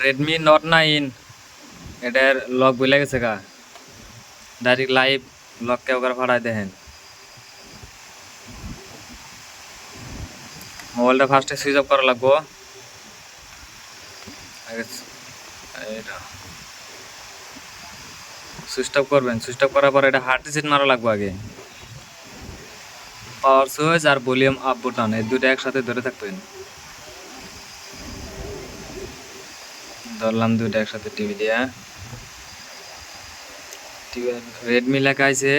Redmi Note 9 এটার lock বলে গেছে গা ডাইরেক্ট লাইভ লক কে ওখানে ফাড়াই দেখেন মোবাইলটা ফার্স্টে সুইচ অফ করা লাগবো এটা সুইচ অফ করবেন সুইচ অফ করার পর এটা হার্ড রিসেট মারা লাগবো আগে পাওয়ার সুইচ আর ভলিউম আপ বাটন এই দুটো একসাথে ধরে থাকবেন ধরলাম দুটো একসাথে টিভি দিয়া রেডমি লেখা আছে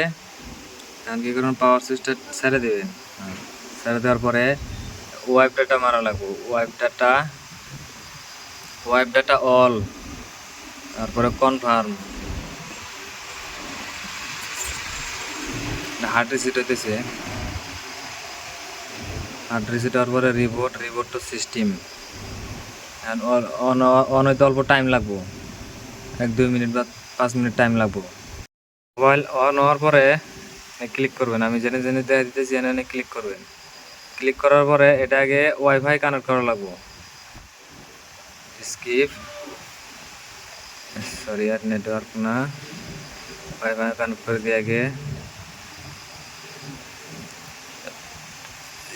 এখন কি করুন পাওয়ার সুইচটা ছেড়ে দেবেন ছেড়ে দেওয়ার পরে ওয়াইপ ডাটা মারা লাগবো ওয়াইপ ডাটা অল তারপরে কনফার্ম হার্ড রিসেট হইতেছে হার্ড রিসেট হওয়ার পরে রিবোট টু সিস্টেম অন হইতে অল্প টাইম লাগবো 1-2 মিনিট বা 5 মিনিট টাইম লাগবো মোবাইল অন হওয়ার পরে ক্লিক করবেন আমি জেনে দেখা দিতেছি এনে ক্লিক করবেন ক্লিক করার পরে এটা আগে ওয়াইফাই কানেক্ট করা লাগবো স্কিপ সরি আর নেটওয়ার্ক না ওয়াইফাই কানেক্ট করে দিয়ে আগে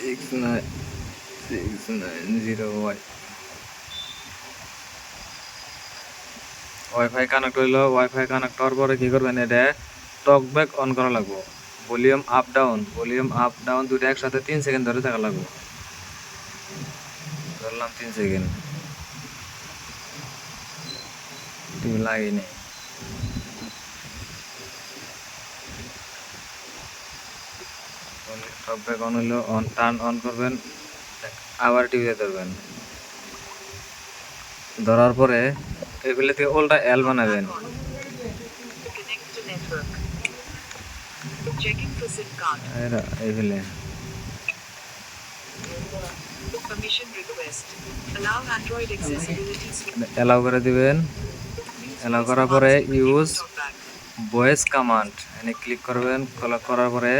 6960 ওয়াইফাই কানেক্ট হইলো ওয়াইফাই কানেক্ট হওয়ার পরে কি করবেন এটা টক ব্যাক অন করা লাগবো ভলিউম আপ ডাউন দুটো একসাথে 3 সেকেন্ড ধরে থাকা লাগবো ধরলাম 3 সেকেন্ড টিভি লাগেনি টক ব্যাক অন হইলো টার্ন অন করবেন আবার টিভিতে ধরবেন ধরার পরে এগুলো থেকে ওল্টা এল বানাবেন এইগুলো অ্যালাউ করে দিবেন অ্যালাউ করার পরে ইউজ ভয়েস কমান্ড এনে ক্লিক করবেন করার পরে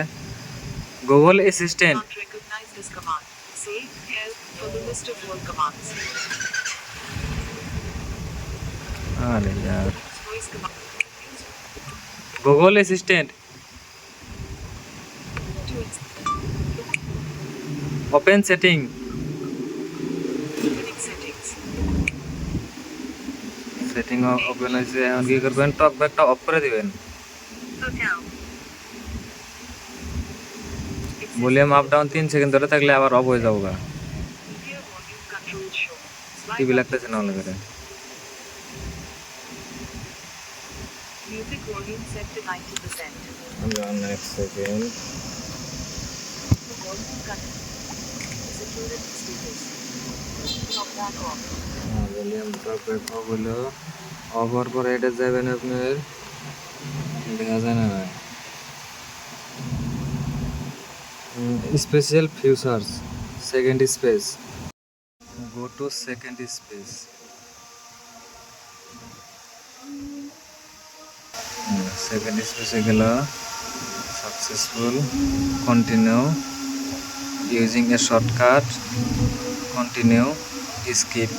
গুগল অ্যাসিস্ট্যান্ট अरे यार Google assistant open setting setting open হইছে এখন কি করবেন টক ব্যাকটা অফ করে দিবেন ভলিউম আপ ডাউন 3 সেকেন্ড ধরে থাকলে আবার অফ হয়ে যাবে টিভি লাগতেছে না হলে করে Music volume set to 90%. Next second. Volume control. Security status. Top back off. Volume top back of হলো অফ হওয়ার পরে এটা যাবেন আপনার দেখা যায় না special features second space go to second space second স্পেসে গেল successful continue using a shortcut continue skip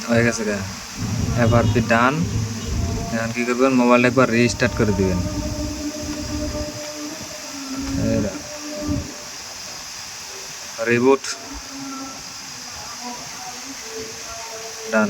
হয়ে গেছে গা এবার বি ডান এখন কি করবেন মোবাইলটা একবার রিস্টার্ট করে দিবেন রিবুট ডান